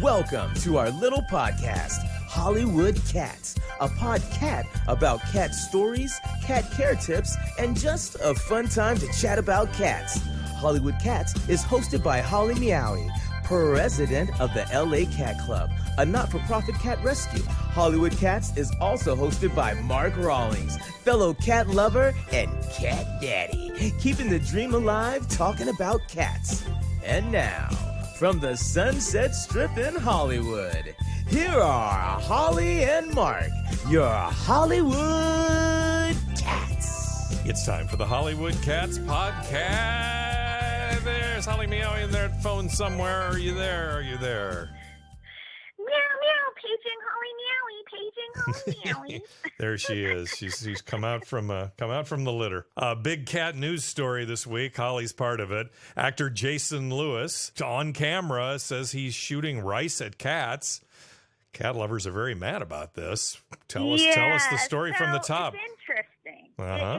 Welcome to our little podcast, Hollywood Cats, a podcat about cat stories, cat care tips, and just a fun time to chat about cats. Hollywood Cats is hosted by Holly Meowie, president of the LA Cat Club, a not-for-profit cat rescue. Hollywood Cats is also hosted by Mark Rawlings, fellow cat lover and cat daddy, keeping the dream alive, talking about cats. And now, from the Sunset Strip in Hollywood, here are Holly and Mark, your Hollywood Cats. It's time for the Hollywood Cats podcast. There's Holly Meow in that phone somewhere. Are you there? Are you there? Meow, meow, paging Holly Meowie. There she is. She's come out from the litter. A big cat news story this week. Holly's part of it. Actor Jason Leigh on camera says he's shooting rice at cats. Cat lovers are very mad about this. Tell us the story from the top. It's interesting. Uh-huh.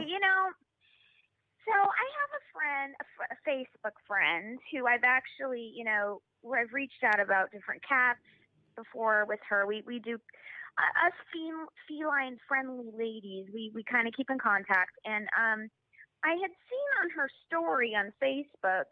So I have a friend, a Facebook friend, who I've actually, where I've reached out about different cats before with her. We do, us feline friendly ladies, we kind of keep in contact. And I had seen on her story on Facebook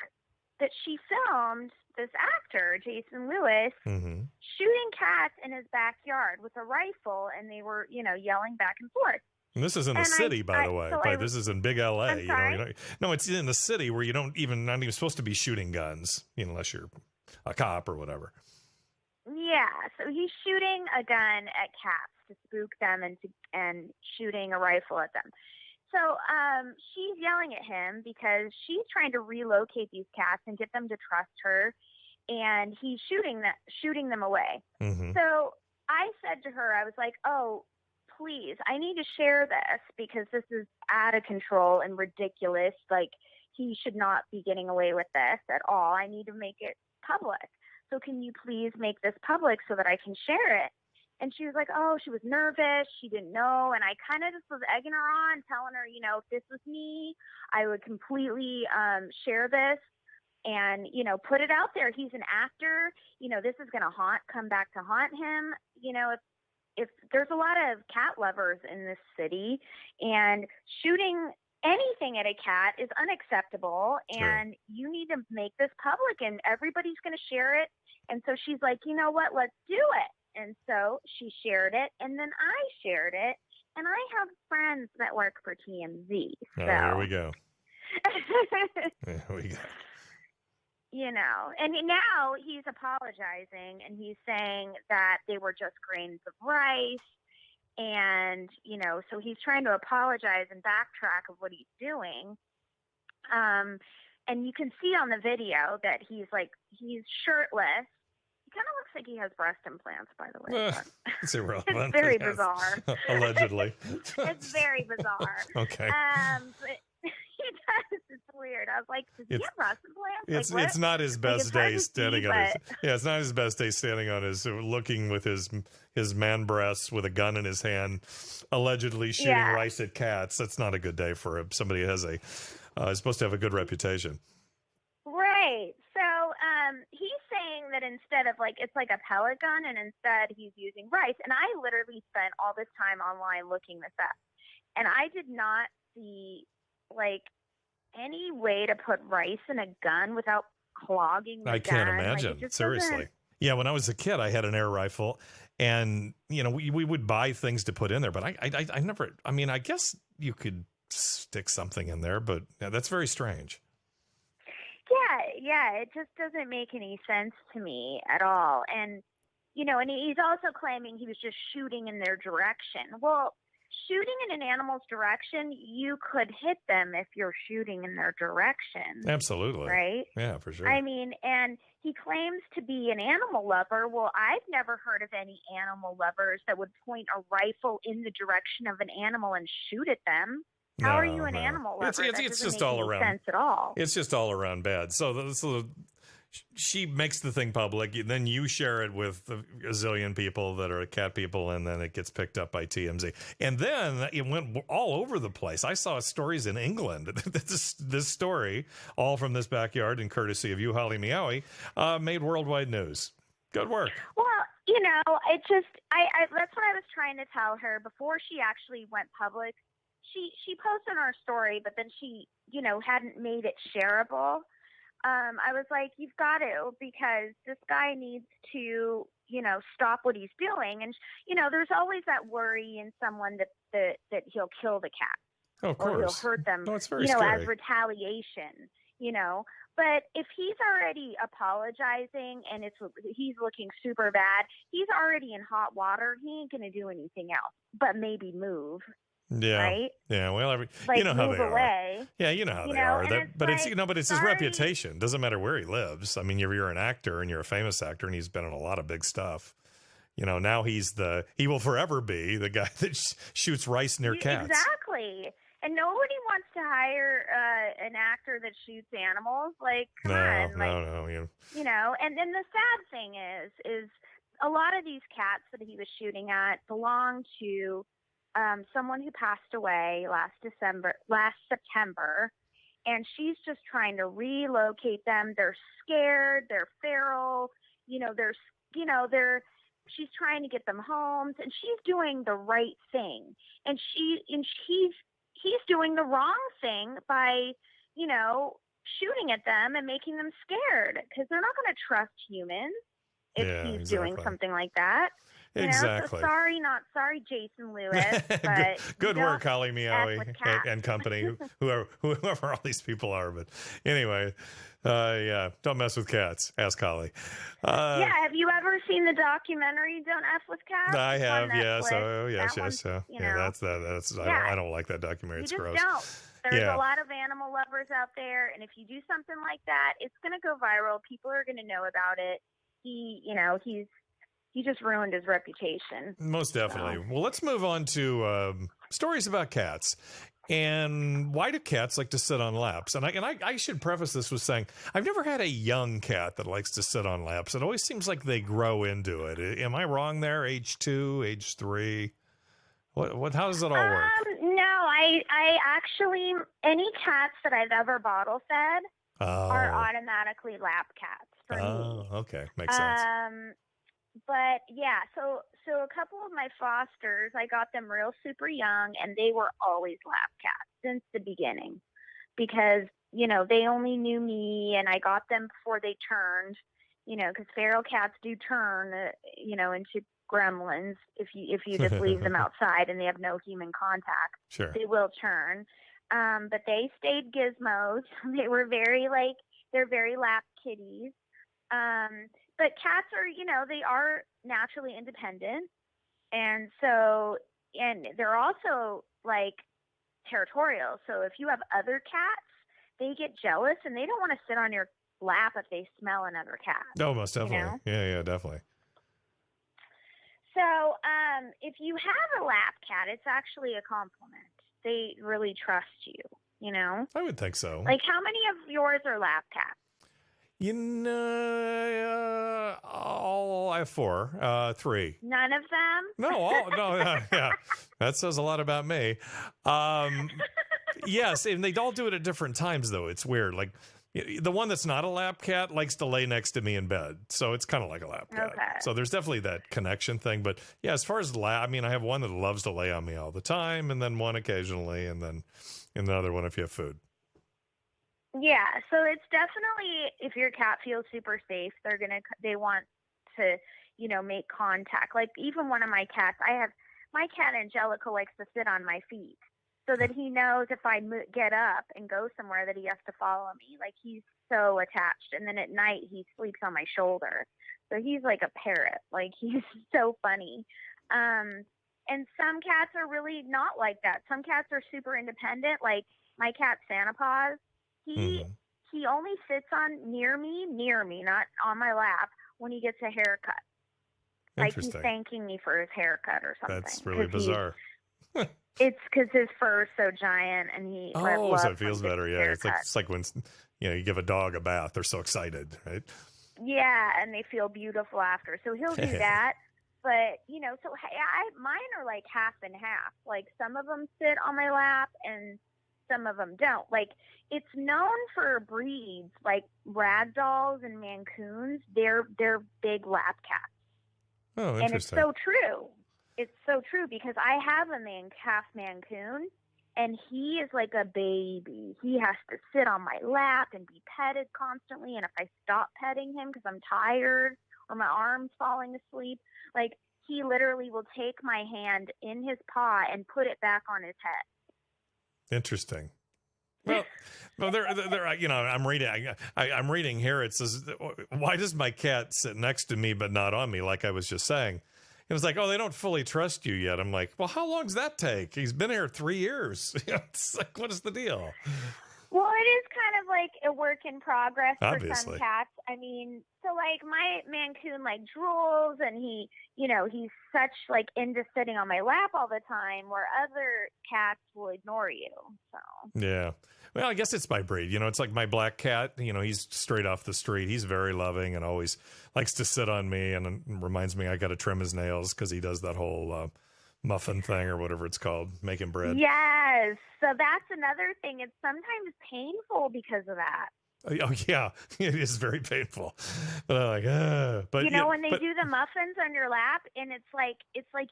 that she filmed this actor, Jason Leigh, shooting cats in his backyard with a rifle, and they were, yelling back and forth. And this is in the city, by the way. This is in big LA. I'm sorry? No, it's in the city where you're not even supposed to be shooting guns, unless you're a cop or whatever. Yeah, so he's shooting a gun at cats to spook them and shooting a rifle at them. So she's yelling at him because she's trying to relocate these cats and get them to trust her, and he's shooting them away. Mm-hmm. So I said to her, I was like, oh, please, I need to share this because this is out of control and ridiculous. Like, he should not be getting away with this at all. I need to make it public. So can you please make this public so that I can share it? And she was like, oh, she was nervous. She didn't know. And I kind of just was egging her on, telling her, if this was me, I would completely share this and, put it out there. He's an actor. This is going to come back to haunt him. If there's a lot of cat lovers in this city, and shooting anything at a cat is unacceptable, and you need to make this public, and everybody's going to share it. And so she's like, you know what, let's do it. And so she shared it, and then I shared it, and I have friends that work for TMZ. So. There we go. There we go. And now he's apologizing, and he's saying that they were just grains of rice. And, so he's trying to apologize and backtrack of what he's doing. And you can see on the video that he's shirtless. He kind of looks like he has breast implants, by the way. It's irrelevant. It's very bizarre. Allegedly. It's very bizarre. Okay. But he does. It's weird. I was like, does he have breast implants? It's not his best day standing on his. Yeah, it's not his best day standing on his, looking with his man breasts with a gun in his hand, allegedly shooting rice at cats. That's not a good day for somebody who has is supposed to have a good reputation. Right. So he's saying that instead of it's like a pellet gun, and instead he's using rice. And I literally spent all this time online looking this up, and I did not see any way to put rice in a gun without clogging the gun. I can't imagine. Seriously. Yeah, when I was a kid, I had an air rifle, and we would buy things to put in there, but I never. I mean, I guess you could stick something in there, but that's very strange. Yeah, it just doesn't make any sense to me at all. And and he's also claiming he was just shooting in their direction. Well, shooting in an animal's direction, you could hit them if you're shooting in their direction. Absolutely. Right? Yeah, for sure. I mean, and he claims to be an animal lover. Well, I've never heard of any animal lovers that would point a rifle in the direction of an animal and shoot at them. How are you an animal lover? It's just all around sense at all. It's just all around bad. So she makes the thing public, then you share it with a zillion people that are cat people, and then it gets picked up by TMZ. And then it went all over the place. I saw stories in England. This story, all from this backyard and courtesy of you, Holly Meowie, made worldwide news. Good work. Well, it just, I that's what I was trying to tell her before she actually went public. She posted our story, but then she, hadn't made it shareable. I was like, you've got to, because this guy needs to, stop what he's doing. And, there's always that worry in someone that he'll kill the cat. Oh, of Or he'll course. hurt them, No, it's very scary. as retaliation, But if he's already apologizing and he's looking super bad, he's already in hot water. He ain't going to do anything else, but maybe move. Yeah. Right? Yeah. Well, Like, you know how move they away. are. Yeah, you know how they are. But it's his sorry. reputation. Doesn't matter where he lives. I mean, you're an actor and you're a famous actor, and he's been in a lot of big stuff. Now he will forever be the guy that shoots rice near cats. Exactly. And nobody wants to hire an actor that shoots animals. Like, come on. No. And then the sad thing is a lot of these cats that he was shooting at belong to someone who passed away last September, and she's just trying to relocate them. They're scared. They're feral. She's trying to get them homes, and she's doing the right thing. And he's doing the wrong thing by, shooting at them and making them scared, because they're not going to trust humans if he's doing something like that. Exactly. So sorry, not sorry, Jason Lewis. But good work, Holly Meowie and company, whoever all these people are. But anyway, don't mess with cats. Ask Holly. Have you ever seen the documentary "Don't F with Cats"? I have. Yes. Oh, yes. That's. I don't like that documentary. It's gross. There's a lot of animal lovers out there, and if you do something like that, it's going to go viral. People are going to know about it. He just ruined his reputation. Most definitely. So. Well, let's move on to stories about cats. And why do cats like to sit on laps? And I should preface this with saying I've never had a young cat that likes to sit on laps. It always seems like they grow into it. Am I wrong there? Age 2, age 3? What? How does it all work? No, I actually, any cats that I've ever bottle fed are automatically lap cats for me. Oh, okay. Makes sense. But yeah, so a couple of my fosters, I got them real super young, and they were always lap cats since the beginning, because they only knew me, and I got them before they turned, because feral cats do turn, into gremlins if you just leave them outside and they have no human contact. Sure, they will turn. But they stayed gizmos. They were they're very lap kitties. But cats are, they are naturally independent. And they're also territorial. So if you have other cats, they get jealous and they don't want to sit on your lap if they smell another cat. Oh, most definitely. Yeah, definitely. So if you have a lap cat, it's actually a compliment. They really trust you, I would think so. Like, how many of yours are lap cats? I have 4, 3. None of them? No, yeah. That says a lot about me. Yes, and they all do it at different times, though. It's weird. Like, the one that's not a lap cat likes to lay next to me in bed, so it's kind of like a lap cat. Okay. So there's definitely that connection thing. But yeah, as far as I have one that loves to lay on me all the time, and then one occasionally, and then another one if you have food. Yeah, so it's definitely, if your cat feels super safe, they want to, make contact. Like, even one of my cats, my cat Angelica likes to sit on my feet, so that he knows if I get up and go somewhere that he has to follow me. Like, he's so attached. And then at night he sleeps on my shoulder. So he's like a parrot. Like, he's so funny. And some cats are really not like that. Some cats are super independent. Like my cat Santa Paws, he only sits near me, not on my lap, when he gets a haircut. Like, he's thanking me for his haircut or something. That's really bizarre. It's because his fur is so giant, and he loves so it feels better. Yeah, it's like when you give a dog a bath, they're so excited, right? Yeah, and they feel beautiful after. So he'll do that. But mine are like half and half. Like, some of them sit on my lap, and some of them don't. Like, it's known for breeds like ragdolls and Mancoons. They're big lap cats. Oh, And it's interesting. so true. It's so true because I have a half Mancoon, and he is like a baby. He has to sit on my lap and be petted constantly. And if I stop petting him because I'm tired or my arm's falling asleep, like, he literally will take my hand in his paw and put it back on his head. Interesting. Well, they're I'm reading here. It says, why does my cat sit next to me but not on me? Like I was just saying. It was like, oh, they don't fully trust you yet. I'm like, well, how long does that take? He's been here 3 years. It's like, what is the deal? Well, it is kind of like a work in progress for Obviously. some cats. I mean, so like my Mancoon like drools, and he's such like into sitting on my lap all the time, where other cats will ignore you. So Yeah. Well, I guess it's my breed. It's like my black cat. He's straight off the street. He's very loving and always likes to sit on me, and reminds me I got to trim his nails because he does that whole muffin thing or whatever it's called, making bread. yes, so that's another thing. It's sometimes painful because of that. Oh yeah, it is very painful. But I'm like, but when they do the muffins on your lap, and it's like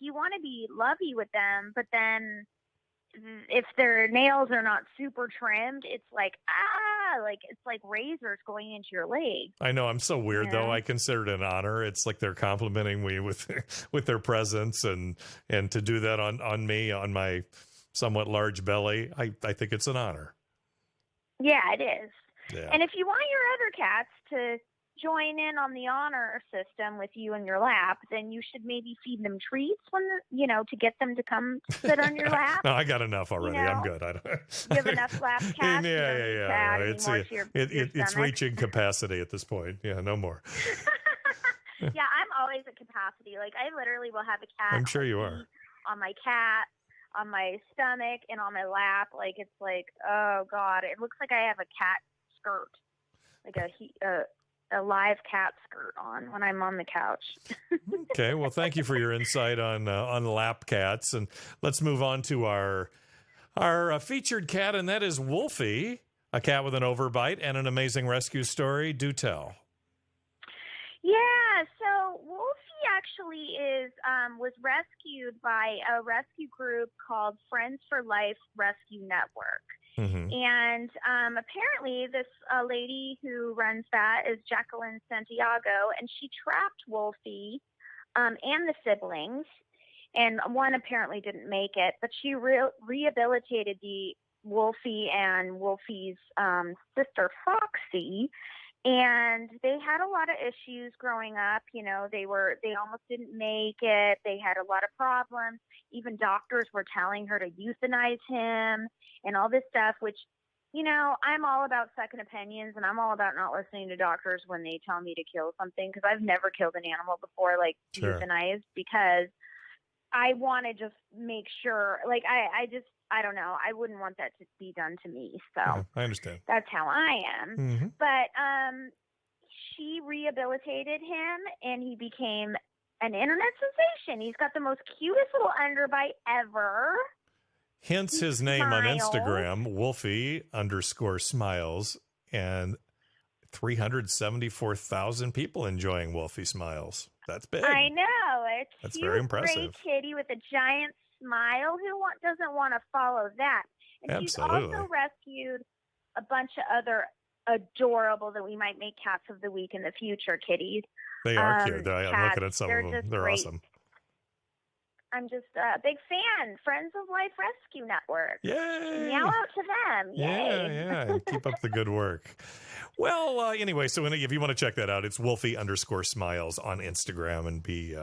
you want to be lovey with them, but then if their nails are not super trimmed, it's like it's like razors going into your leg. I know, I'm so weird though. I consider it an honor. It's like they're complimenting me with their presence, and to do that on me, on my somewhat large belly, I think it's an honor. Yeah, it is. Yeah. And if you want your other cats to join in on the honor system with you in your lap, then you should maybe feed them treats to get them to come sit on your lap. No, I got enough already. I'm good. You have enough lap cats? Yeah. It's reaching capacity at this point. Yeah, no more. Yeah, I'm always at capacity. Like, I literally will have a cat. I'm sure you are. On my cat, on my stomach, and on my lap. Like, it's like, oh God, it looks like I have a cat skirt, like a live cat skirt on when I'm on the couch. Okay, well, thank you for your insight on lap cats, and let's move on to our featured cat, and that is Wolfie, a cat with an overbite and an amazing rescue story. Do tell. Yeah, so Wolfie actually was rescued by a rescue group called Friends for Life Rescue Network. Mm-hmm. And apparently this lady who runs that is Jacqueline Santiago, and she trapped Wolfie and the siblings, and one apparently didn't make it, but she rehabilitated the Wolfie and Wolfie's sister Foxy. And they had a lot of issues growing up. They almost didn't make it. They had a lot of problems. Even doctors were telling her to euthanize him and all this stuff, which, I'm all about second opinions, and I'm all about not listening to doctors when they tell me to kill something, because I've never killed an animal before, like Sure. euthanized, because I want to just make sure, like, I don't know. I wouldn't want that to be done to me. So Yeah, I understand. That's how I am. Mm-hmm. But she rehabilitated him, and he became an internet sensation. He's got the most cutest little underbite ever. Hence his name on Instagram, Wolfie_Smiles, and 374,000 people enjoying Wolfie Smiles. That's big. I know. That's very impressive. Gray kitty with a giant smile. Who doesn't want to follow that? And Absolutely. She's also rescued a bunch of other adorable, that we might make cats of the week in the future, kitties. They are cute. I'm looking at some They're of them. just They're great. awesome. I'm just a big fan. Friends of Life Rescue Network. Yay! Meow out to them. Yay. Yeah. Keep up the good work. Well, anyway, so if you want to check that out, it's Wolfie_Smiles on Instagram, and be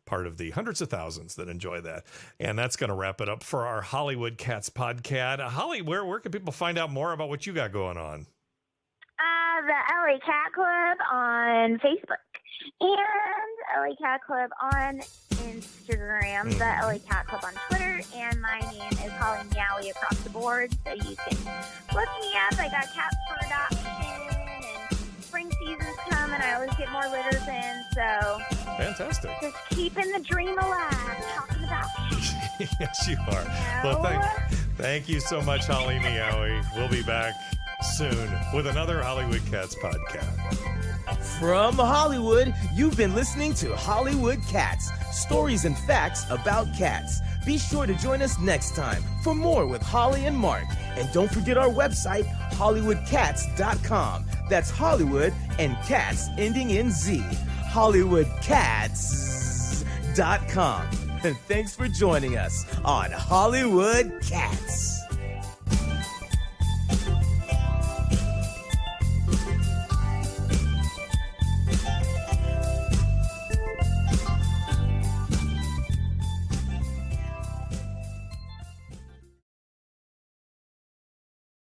part of the hundreds of thousands that enjoy that. And that's going to wrap it up for our Hollywood Cats podcast. Holly, where can people find out more about what you got going on? The LA Cat Club on Facebook and LA Cat Club on Instagram, the LA Cat Club on Twitter, and my name is Holly Meowie across the board, so you can look me up. I got cats for adoption, and spring season's coming. I always get more litters in, so Fantastic. just keeping the dream alive, talking about cats. Yes, you are. You Well, know? Thank you so much, Holly Meowie. We'll be back soon with another Hollywood Cats podcast. From Hollywood, you've been listening to Hollywood Cats, stories and facts about cats. Be sure to join us next time for more with Holly and Mark. And don't forget our website, HollywoodCats.com. That's Hollywood and cats ending in Z. HollywoodCats.com. And thanks for joining us on Hollywood Cats.